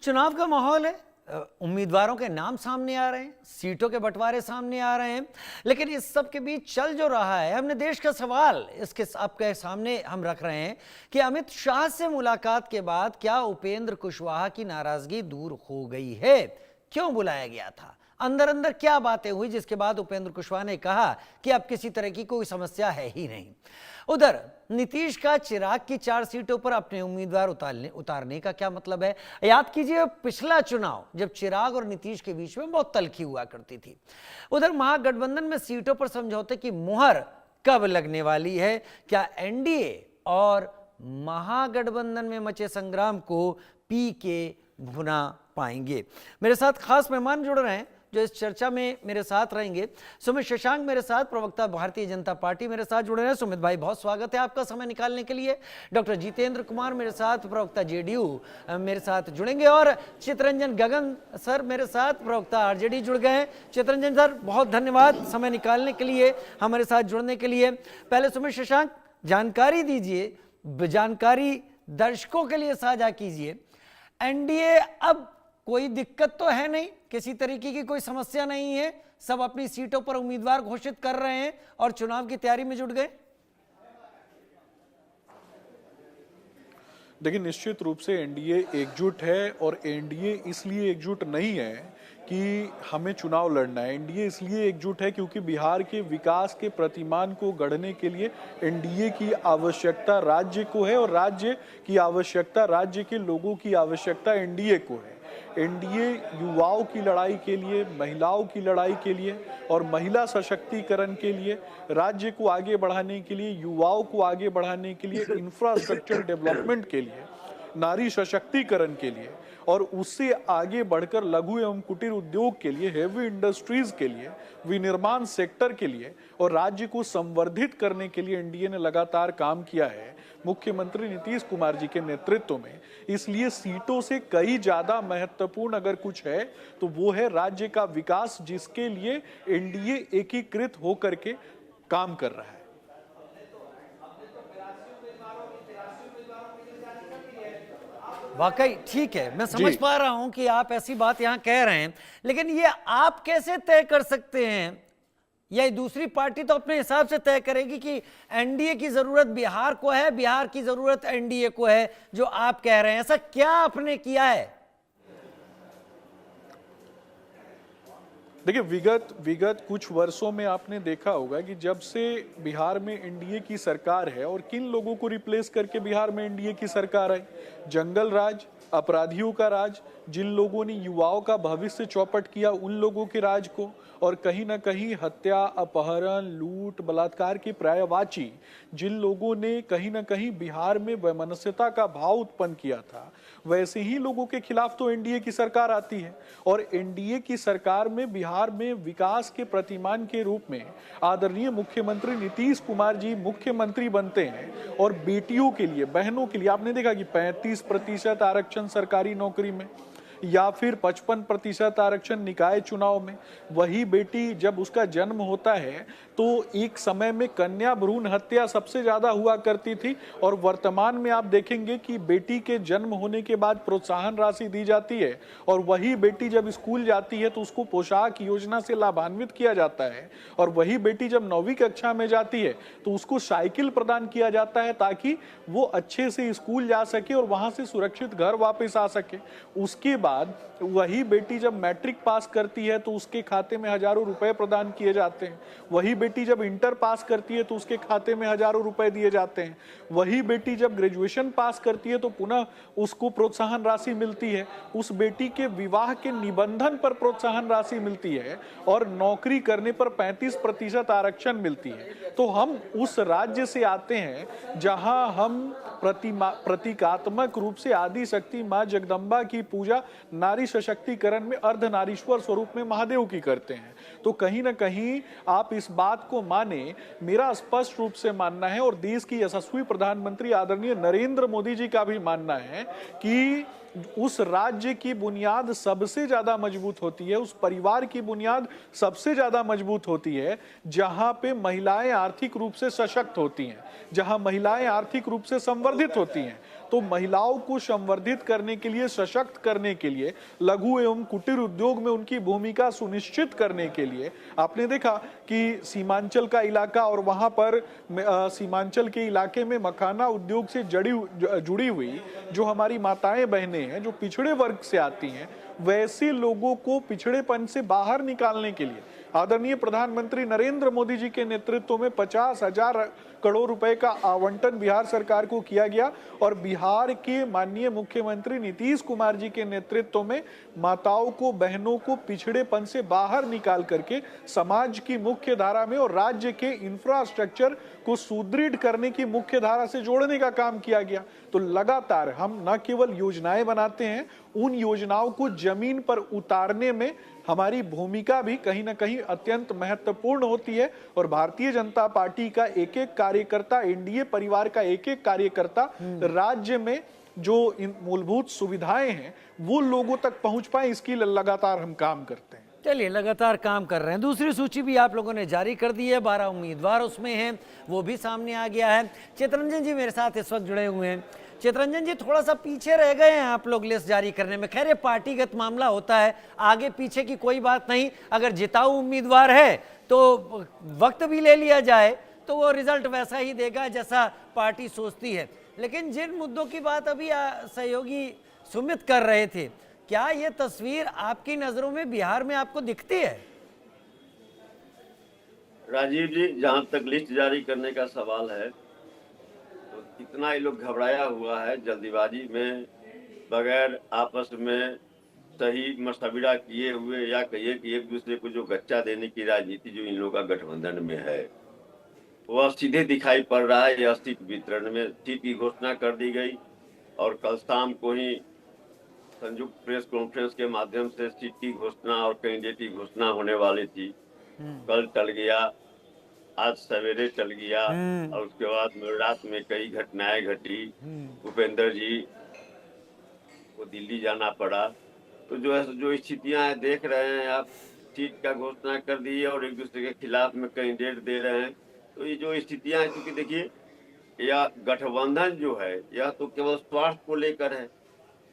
चुनाव का माहौल है, उम्मीदवारों के नाम सामने आ रहे हैं, सीटों के बंटवारे सामने आ रहे हैं, लेकिन इस सब के बीच चल जो रहा है, हमने देश का सवाल इसके आपके सामने हम रख रहे हैं कि अमित शाह से मुलाकात के बाद क्या उपेंद्र कुशवाहा की नाराजगी दूर हो गई है? क्यों बुलाया गया था? अंदर अंदर क्या बातें हुई जिसके बाद उपेंद्र कुशवाहा ने कहा कि अब किसी तरह की कोई समस्या है ही नहीं। उधर नीतीश का चिराग की 4 सीटों पर अपने उम्मीदवार उतारने का क्या मतलब है? याद कीजिए पिछला चुनाव जब चिराग और नीतीश के बीच में बहुत तल्खी हुआ करती थी। उधर महागठबंधन में सीटों पर समझौते की मुहर कब लगने वाली है? क्या एनडीए और महागठबंधन में मचे संग्राम को पी के भुना पाएंगे? मेरे साथ खास मेहमान जुड़ रहे हैं जो इस चर्चा में मेरे साथ रहेंगे। सुमित शशांक मेरे साथ, प्रवक्ता भारतीय जनता पार्टी मेरे साथ जुड़े हैं। सुमित भाई, बहुत स्वागत है आपका समय निकालने के लिए। डॉक्टर जितेंद्र कुमार मेरे साथ, प्रवक्ता जेडीयू मेरे साथ जुड़ेंगे, और चितरंजन गगन सर मेरे साथ, प्रवक्ता आरजेडी जुड़ गए हैं। चितरंजन सर, बहुत धन्यवाद समय निकालने के लिए, हमारे साथ जुड़ने के लिए। पहले सुमित शशांक, जानकारी दीजिए, जानकारी दर्शकों के लिए साझा कीजिए। एनडीए अब कोई दिक्कत तो है नहीं, किसी तरीके की कोई समस्या नहीं है, सब अपनी सीटों पर उम्मीदवार घोषित कर रहे हैं और चुनाव की तैयारी में जुट गए। देखिए, निश्चित रूप से एनडीए एकजुट है, और एनडीए इसलिए एकजुट नहीं है कि हमें चुनाव लड़ना है। एनडीए इसलिए एकजुट है क्योंकि बिहार के विकास के प्रतिमान को गढ़ने के लिए एनडीए की आवश्यकता राज्य को है, और राज्य की आवश्यकता, राज्य के लोगों की आवश्यकता एनडीए को है। एनडीए युवाओं की लड़ाई के लिए, महिलाओं की लड़ाई के लिए और महिला सशक्तिकरण के लिए, राज्य को आगे बढ़ाने के लिए, युवाओं को आगे बढ़ाने के लिए, इंफ्रास्ट्रक्चर डेवलपमेंट के लिए, नारी सशक्तिकरण के लिए, और उससे आगे बढ़कर लघु एवं कुटीर उद्योग के लिए, हेवी इंडस्ट्रीज के लिए, विनिर्माण सेक्टर के लिए और राज्य को संवर्धित करने के लिए एनडीए ने लगातार काम किया है मुख्यमंत्री नीतीश कुमार जी के नेतृत्व में। इसलिए सीटों से कई ज्यादा महत्वपूर्ण अगर कुछ है तो वो है राज्य का विकास, जिसके लिए एनडीए एकीकृत होकर के काम कर रहा है। वाकई ठीक है, मैं समझ पा रहा हूं कि आप ऐसी बात यहां कह रहे हैं, लेकिन ये आप कैसे तय कर सकते हैं? या दूसरी पार्टी तो अपने हिसाब से तय करेगी कि एनडीए की जरूरत बिहार को है, बिहार की जरूरत एनडीए को है, जो आप कह रहे हैं। ऐसा क्या आपने किया है? देखिए, विगत कुछ वर्षों में आपने देखा होगा कि जब से बिहार में एनडीए की सरकार है, और किन लोगों को रिप्लेस करके बिहार में एनडीए की सरकार आई? जंगल राज, अपराधियों का राज, जिन लोगों ने युवाओं का भविष्य चौपट किया उन लोगों के राज को, और कहीं ना कहीं हत्या, अपहरण, लूट, बलात्कार की पर्यायवाची जिन लोगों ने कहीं ना कहीं बिहार में वैमनस्यता का भाव उत्पन्न किया था, वैसे ही लोगों के खिलाफ तो एनडीए की सरकार आती है। और एनडीए की सरकार में बिहार में विकास के प्रतिमान के रूप में आदरणीय मुख्यमंत्री नीतीश कुमार जी मुख्यमंत्री बनते हैं, और बेटियों के लिए, बहनों के लिए आपने देखा कि 35% आरक्षण सरकारी नौकरी में, या फिर 55% आरक्षण निकाय चुनाव में। वही बेटी जब उसका जन्म होता है तो एक समय में कन्या भ्रूण हत्या सबसे ज्यादा हुआ करती थी, और वर्तमान में आप देखेंगे कि बेटी के जन्म होने के बाद प्रोत्साहन राशि दी जाती है, और वही बेटी जब स्कूल जाती है तो उसको पोशाक योजना से लाभान्वित किया जाता है, और वही बेटी जब 9वीं कक्षा में जाती है तो उसको साइकिल प्रदान किया जाता है ताकि वो अच्छे से स्कूल जा सके और वहां से सुरक्षित घर वापस आ सके। उसके बाद वही बेटी जब मैट्रिक पास करती है तो उसके खाते में हजारों रुपए प्रदान किए जाते हैं। वही बेटी जब इंटर पास करती है तो उसके खाते में हजारों रुपए दिए जाते हैं। वही बेटी जब ग्रेजुएशन पास करती है तो पुनः उसको प्रोत्साहन राशि मिलती है। उस बेटी के विवाह के निबंधन पर प्रोत्साहन राशि मिलती है, और नौकरी करने पर 35% आरक्षण मिलती है। तो हम उस राज्य से आते हैं जहां हम प्रतीकात्मक रूप से आदि शक्ति मां जगदम्बा की पूजा नारी सशक्तिकरण में अर्धनारीश्वर स्वरूप में महादेव की करते हैं। तो कहीं ना कहीं आप इस बात को माने, मेरा स्पष्ट रूप से मानना है, और देश की यशस्वी प्रधानमंत्री आदरणीय नरेंद्र मोदी जी का भी मानना है कि उस राज्य की बुनियाद सबसे ज्यादा मजबूत होती है, उस परिवार की बुनियाद सबसे ज्यादा मजबूत होती है जहां पे महिलाएं आर्थिक रूप से सशक्त होती हैं, जहां महिलाएं आर्थिक रूप से संवर्धित होती हैं। तो महिलाओं को संवर्धित करने के लिए, सशक्त करने के लिए, लघु एवं कुटीर उद्योग में उनकी भूमिका सुनिश्चित करने के लिए आपने देखा कि सीमांचल का इलाका और वहां पर सीमांचल के इलाके में मखाना उद्योग से जुड़ी हुई जो हमारी माताएं बहनें हैं, जो पिछड़े वर्ग से आती हैं, वैसे लोगों को पिछड़ेपन से बाहर निकालने के लिए आदरणीय प्रधानमंत्री नरेंद्र मोदी जी के नेतृत्व में 50,000 करोड़ रुपए का आवंटन बिहार सरकार को किया गया और बिहार के माननीय मुख्यमंत्री नीतीश कुमार जी के नेतृत्व में माताओं को, बहनों को पिछड़ेपन से बाहर निकाल करके समाज की मुख्य धारा में और राज्य के इंफ्रास्ट्रक्चर को सुदृढ़ करने की मुख्य धारा से जोड़ने का काम किया गया। तो लगातार हम न केवल योजनाएं बनाते हैं, उन योजनाओं को जमीन पर उतारने में हमारी भूमिका भी कहीं ना कहीं अत्यंत महत्वपूर्ण होती है और भारतीय जनता पार्टी का एक एक कार्यकर्ता, एनडीए परिवार का एक एक कार्यकर्ता राज्य में जो इन मूलभूत सुविधाएं हैं वो लोगों तक पहुंच पाए, इसकी लगातार हम काम करते हैं। चलिए, लगातार काम कर रहे हैं। दूसरी सूची भी आप लोगों ने जारी कर दी है, 12 उम्मीदवार उसमें हैं, वो भी सामने आ गया है। चितरंजन जी मेरे साथ इस वक्त जुड़े हुए हैं। चितरंजन जी, थोड़ा सा पीछे रह गए हैं आप लोग लिस्ट जारी करने में। खैर, ये पार्टीगत मामला होता है, आगे पीछे की कोई बात नहीं। अगर जिताऊ उम्मीदवार है तो वक्त भी ले लिया जाए तो वो रिजल्ट वैसा ही देगा जैसा पार्टी सोचती है। लेकिन जिन मुद्दों की बात अभी सहयोगी सुमित कर रहे थे, क्या ये तस्वीर आपकी नजरों में बिहार में आपको दिखती है? राजीव जी, जहां तक लिस्ट जारी करने का सवाल है तो कितना ये लोग घबराया हुआ है, जल्दीबाजी में, बगैर आपस में सही मशविरा किए हुए, या कहिए कि एक दूसरे को जो गच्चा देने की राजनीति जो इन लोगों का गठबंधन में है वह सीधे दिखाई पड़ रहा है। यह सीट वितरण में सीट की घोषणा कर दी गई और कल शाम को ही संयुक्त प्रेस कॉन्फ्रेंस के माध्यम से सीट की घोषणा और कैंडिडेट की घोषणा होने वाली थी। कल टल गया, आज सवेरे टल गया और उसके बाद रात में कई घटनाएं घटी। भूपेंद्र जी को दिल्ली जाना पड़ा। तो जो स्थितियां हैं देख रहे हैं आप, सीट का घोषणा कर दी है और एक दूसरे के खिलाफ में कैंडिडेट दे रहे हैं। तो ये जो स्थितियां हैं, क्योंकि देखिए यह गठबंधन जो है यह तो केवल स्वास्थ्य को लेकर है।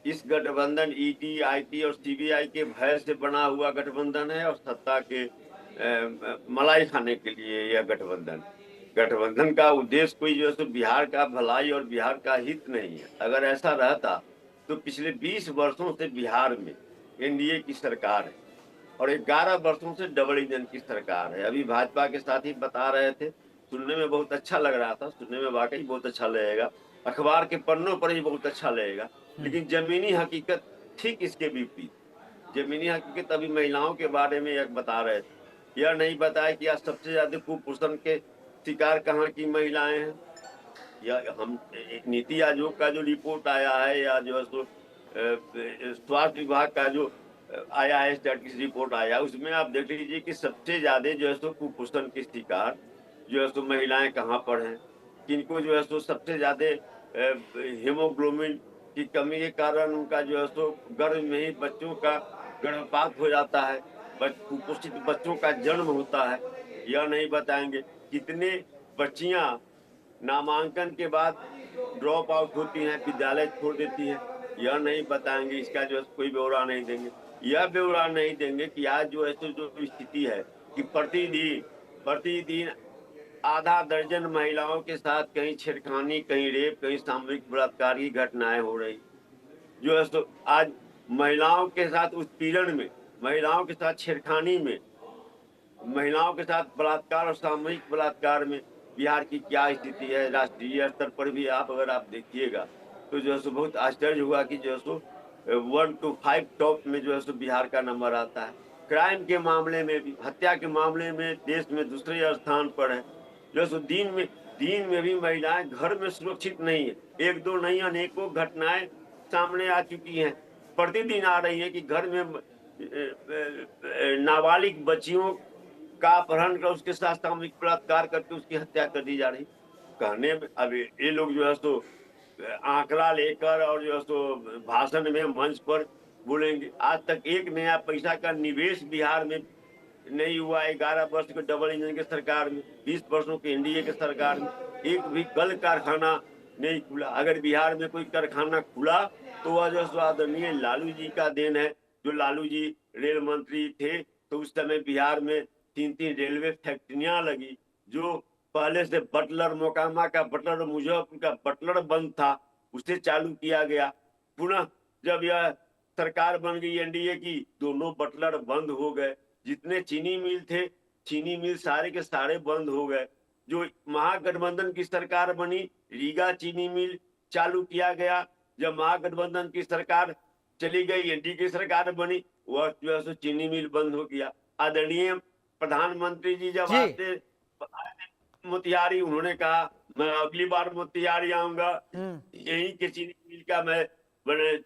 इस गठबंधन ईडी, आईटी और सीबीआई के भय से बना हुआ गठबंधन है और सत्ता के मलाई खाने के लिए यह गठबंधन का उद्देश्य कोई जो है बिहार का भलाई और बिहार का हित नहीं है। अगर ऐसा रहता तो पिछले 20 वर्षों से बिहार में एनडीए की सरकार है और 11 वर्षों से डबल इंजन की सरकार है। अभी भाजपा के साथी बता रहे थे, सुनने में बहुत अच्छा लग रहा था, सुनने में वाकई बहुत अच्छा लगेगा, अखबार के पन्नों पर ही बहुत अच्छा लगेगा, लेकिन जमीनी हकीकत ठीक इसके विपरीत। जमीनी हकीकत अभी महिलाओं के बारे में यह बता रहे थे, यह नहीं बताया कि आज सबसे ज्यादा कुपोषण के शिकार कहाँ की महिलाएं हैं। या हम नीति आयोग का जो रिपोर्ट आया है या जो स्वास्थ्य विभाग का जो आया है स्टैटिस्टिक्स रिपोर्ट आया, उसमें आप देख लीजिए कि सबसे ज्यादा जो है कुपोषण के शिकार जो है महिलाएं कहाँ पर हैं। किनको जो है सबसे ज्यादा हीमोग्लोबिन की कमी के कारण उनका जो है गर्भ में ही बच्चों का गर्भपात हो जाता है, कुपोषित बच्चों का जन्म होता है। यह नहीं बताएंगे कितने बच्चियां नामांकन के बाद ड्रॉप आउट होती हैं, विद्यालय छोड़ देती हैं, यह नहीं बताएंगे। इसका जो है कोई ब्यौरा नहीं देंगे। यह ब्यौरा नहीं देंगे कि आज जो है जो स्थिति है कि प्रतिदिन आधा दर्जन महिलाओं के साथ कहीं छेड़खानी, कहीं रेप, कहीं सामूहिक बलात्कार की घटनाएं हो रही। जो है आज महिलाओं के साथ उत्पीड़न में, महिलाओं के साथ छेड़खानी में, महिलाओं के साथ बलात्कार और सामूहिक बलात्कार में बिहार की क्या स्थिति है। राष्ट्रीय स्तर पर भी अगर आप देखिएगा तो जो है बहुत आश्चर्य हुआ कि जो है 1 to 5 टॉप में जो है बिहार का नंबर आता है। क्राइम के मामले में भी, हत्या के मामले में देश में दूसरे स्थान पर है। जो है दिन में भी महिलाएं घर में सुरक्षित नहीं है। एक दो नहीं, अनेकों घटनाएं सामने आ चुकी हैं, प्रतिदिन आ रही है कि घर में नाबालिग बच्चियों का अपहरण कर उसके साथ सामूहिक बलात्कार करके उसकी हत्या कर दी जा रही। कहने में अब ये लोग जो है आंकड़ा लेकर और जो है भाषण में मंच पर बोलेंगे। आज तक एक नया पैसा का निवेश बिहार में नहीं हुआ। 11 वर्ष के डबल इंजन के सरकार में, 20 वर्षों के एनडीए के सरकार में एक भी कल कारखाना नहीं खुला। अगर बिहार में कोई कारखाना खुला तो वह जो आदरणीय लालू जी का देन है। जो लालू जी रेल मंत्री थे तो उस समय बिहार में 3-3 रेलवे फैक्ट्रियां लगी। जो पहले से बटलर, मोकामा का बटलर, मुजफ्फरपुर का बटलर बंद था, उसे चालू किया गया। पुनः जब यह सरकार बन गई एनडीए की, दोनों बटलर बंद हो गए। जितने चीनी मिल थे, चीनी मिल सारे के सारे बंद हो गए। जो महागठबंधन की सरकार बनी, रीगा चीनी मिल चालू किया गया। जब महागठबंधन की सरकार चली गई, एनडीए की सरकार बनी, वह जो है चीनी मिल बंद हो गया। आदरणीय प्रधानमंत्री जी जब जी। आते मोतिहारी, उन्होंने कहा मैं अगली बार मोतिहारी आऊंगा, यही के चीनी मिल का मैं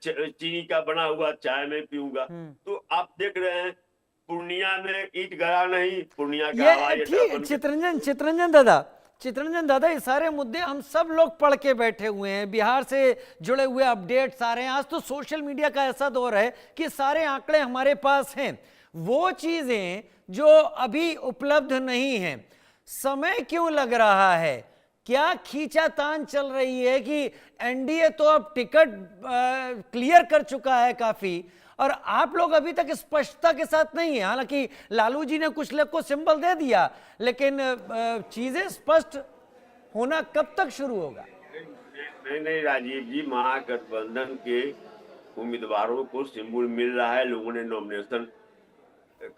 चीनी का बना हुआ चाय में पीऊंगा। तो आप देख रहे हैं पूर्णिया में ईट गया नहीं, पूर्णिया का हवाई ये अड्डा ठीक। चितरंजन दादा, ये सारे मुद्दे हम सब लोग पढ़ के बैठे हुए हैं, बिहार से जुड़े हुए अपडेट सारे हैं। आज तो सोशल मीडिया का ऐसा दौर है कि सारे आंकड़े हमारे पास हैं। वो चीजें जो अभी उपलब्ध नहीं हैं, समय क्यों लग रहा है? क्या खींचातान चल रही है कि एनडीए तो अब टिकट क्लियर कर चुका है काफी, और आप लोग अभी तक स्पष्टता के साथ नहीं है? हालांकि लालू जी ने कुछ लोग को सिंबल दे दिया, लेकिन चीजें स्पष्ट होना कब तक शुरू होगा? नहीं राजीव जी, महागठबंधन के उम्मीदवारों को सिंबल मिल रहा है, लोगों ने नॉमिनेशन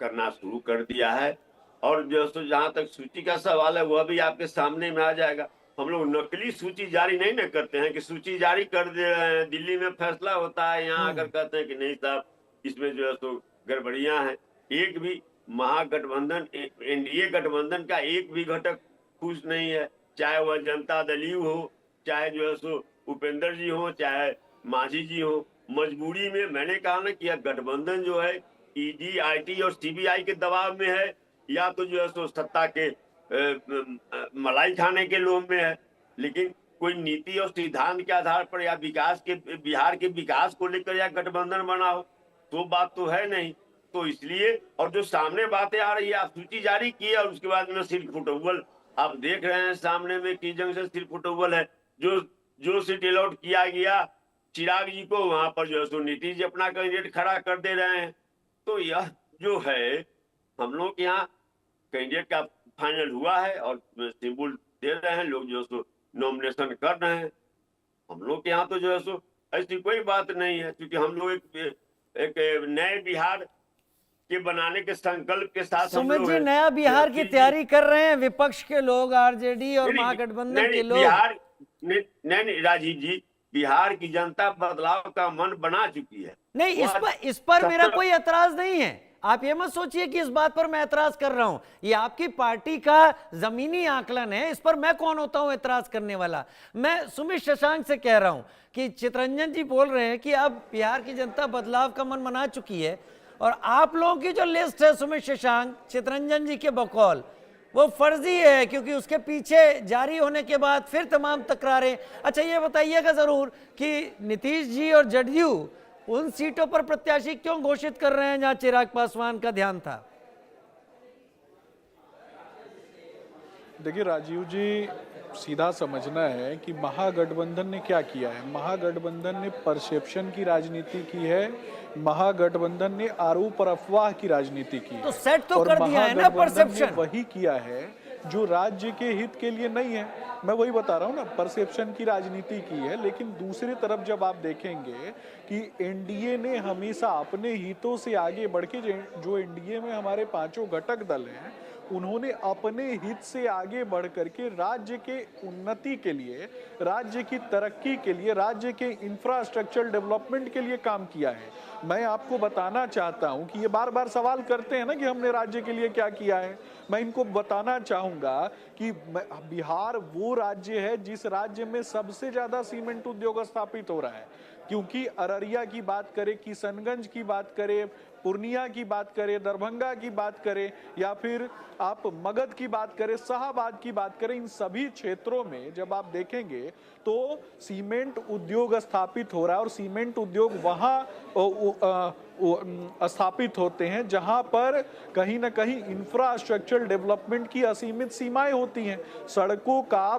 करना शुरू कर दिया है। और जो जहां तक सूची का सवाल है, वह भी आपके सामने में आ जाएगा। हम लोग नकली सूची जारी नहीं न करते हैं कि सूची जारी कर दे रहे हैं, दिल्ली में फैसला होता है, यहाँ आकर कहते हैं कि नहीं साहब इसमें जो है तो गड़बड़ियां हैं। एक भी महागठबंधन, एनडीए गठबंधन का एक भी घटक खुश नहीं है, चाहे वह जनता दल यू हो, चाहे जो है सो उपेंद्र जी हो, चाहे मांझी जी हो। मजबूरी में मैंने कहा ना कि यह गठबंधन जो है ईडी, आईटी और सीबीआई के दबाव में है, या तो जो है सो सत्ता के मलाई खाने के लोभ में है। लेकिन कोई नीति और सिद्धांत के आधार पर या विकास के, बिहार के विकास को लेकर या गठबंधन बना हो, तो बात तो है नहीं। तो इसलिए, और जो सामने बातें आ रही है, आप सूची जारी किए और उसके बाद में सिर्फ फुटबॉल आप देख रहे हैं सामने में की जंग से सिर्फ फुटबॉल है। जो सीट अलॉट किया गया चिराग जी को, वहां पर जो है सो नीतीश जी अपना कैंडिडेट खड़ा कर दे रहे हैं। तो यह जो है, हम लोग यहाँ कैंडिडेट का फाइनल हुआ है और सिंबल दे रहे हैं, लोग जो है सो नॉमिनेशन कर रहे हैं। हम लोग के यहाँ तो जो है सो ऐसी कोई बात नहीं है, क्योंकि हम लोग एक नए बिहार के बनाने के संकल्प के साथ सुमित जी नया बिहार की तैयारी कर रहे हैं, विपक्ष के लोग, आरजेडी और महागठबंधन के लोग। बिहार नहीं राजीव जी, बिहार की जनता बदलाव का मन बना चुकी है। नहीं, इस पर मेरा कोई एतराज नहीं है। आप ये मत सोचिए कि इस बात पर मैं एतराज कर रहा हूं। ये आपकी पार्टी का जमीनी आकलन है, इस पर मैं कौन होता हूं एतराज करने वाला। मैं सुमित शशांक से कह रहा हूं कि चितरंजन जी बोल रहे हैं कि अब बिहार की जनता बदलाव का मन बना चुकी है, और आप लोगों की जो लिस्ट है सुमित शशांक, चितरंजन जी के बकौल, वो फर्जी है, क्योंकि उसके पीछे जारी होने के बाद फिर तमाम तकरारें। अच्छा ये बताइएगा जरूर कि नीतीश जी और जदयू उन सीटों पर प्रत्याशी क्यों घोषित कर रहे हैं जहां चिराग पासवान का ध्यान था? देखिए राजीव जी, सीधा समझना है कि महागठबंधन ने क्या किया है। महागठबंधन ने परसेप्शन की राजनीति की है, महागठबंधन ने आरोप और अफवाह की राजनीति की है। तो सेट तो कर दिया है ना परसेप्शन। वही किया है जो राज्य के हित के लिए नहीं है। मैं वही बता रहा हूँ ना, परसेप्शन की राजनीति की है। लेकिन दूसरी तरफ जब आप देखेंगे कि एनडीए ने हमेशा अपने हितों से आगे बढ़ के, जो एनडीए में हमारे 5 घटक दल हैं, उन्होंने अपने हित से आगे बढ़ करके राज्य के उन्नति के लिए, राज्य की तरक्की के लिए, राज्य के इंफ्रास्ट्रक्चर डेवलपमेंट के लिए काम किया है। मैं आपको बताना चाहता हूं कि ये बार बार सवाल करते हैं ना कि हमने राज्य के लिए क्या किया है। मैं इनको बताना चाहूंगा कि बिहार वो राज्य है जिस राज्य में सबसे ज्यादा सीमेंट उद्योग स्थापित हो रहा है। क्योंकि अररिया की बात करें, किशनगंज की बात करें, पूर्णिया की बात करें, दरभंगा की बात करें, या फिर आप मगध की बात करें, शाहाबाद की बात करें, इन सभी क्षेत्रों में जब आप देखेंगे तो सीमेंट उद्योग स्थापित हो रहा है। और सीमेंट उद्योग वहां स्थापित होते हैं, जहां पर कहीं ना कहीं इंफ्रास्ट्रक्चर डेवलपमेंट की असीमित सीमाएं होती हैं। सड़कों का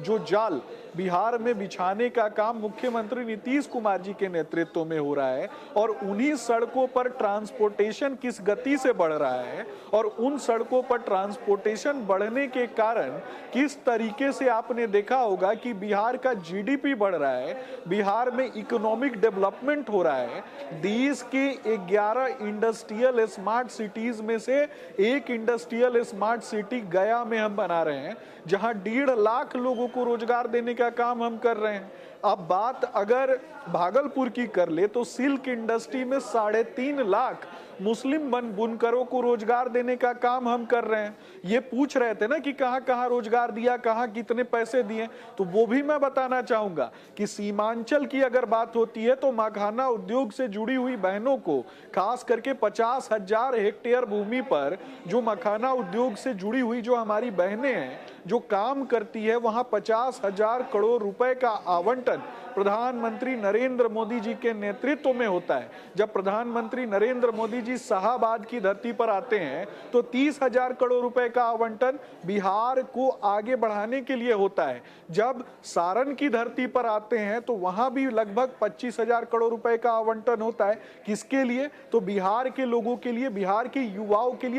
जो जाल बिहार में बिछाने का काम मुख्यमंत्री नीतीश कुमार जी के नेतृत्व में हो रहा है, और उन्हीं सड़कों पर ट्रांसपोर्टेशन किस गति से बढ़ रहा है, और उन सड़कों पर ट्रांसपोर्टेशन बढ़ने के कारण किस तरीके से आपने देखा होगा कि बिहार का जीडीपी बढ़ रहा है, बिहार में इकोनॉमिक डेवलपमेंट हो रहा है। देश के 11 इंडस्ट्रियल स्मार्ट सिटीज में से एक इंडस्ट्रियल स्मार्ट सिटी गया में हम बना रहे हैं, जहां 1.5 लाख लोगों को रोजगार देने का काम हम कर रहे हैं। अब बात अगर भागलपुर की कर ले तो सिल्क इंडस्ट्री में 3.5 लाख मुस्लिम बुनकरों को रोजगार देने का काम हम कर रहे हैं। ये पूछ रहे थे ना कि कहां कहां रोजगार दिया, कहां कितने पैसे दिए, तो वो भी मैं बताना चाहूंगा कि सीमांचल की अगर बात होती है तो मखाना उद्योग से जुड़ी हुई बहनों को, खास करके 50,000 हेक्टेयर भूमि पर जो मखाना उद्योग से जुड़ी हुई जो हमारी बहनें हैं जो काम करती है, वहां 50,000 करोड़ रुपए का आवंटन प्रधानमंत्री नरेंद्र मोदी जी के नेतृत्व में होता है। जब प्रधानमंत्री नरेंद्र मोदी जी शाहाबाद की धरती पर आते हैं तो 30,000 करोड़ रुपए का आवंटन बिहार को आगे बढ़ाने के लिए होता है। जब सारण की धरती पर आते हैं तो वहां भी लगभग 25,000 करोड़ रुपए का आवंटन होता है। किसके लिए? तो बिहार के लोगों के लिए, बिहार के युवाओं के लिए।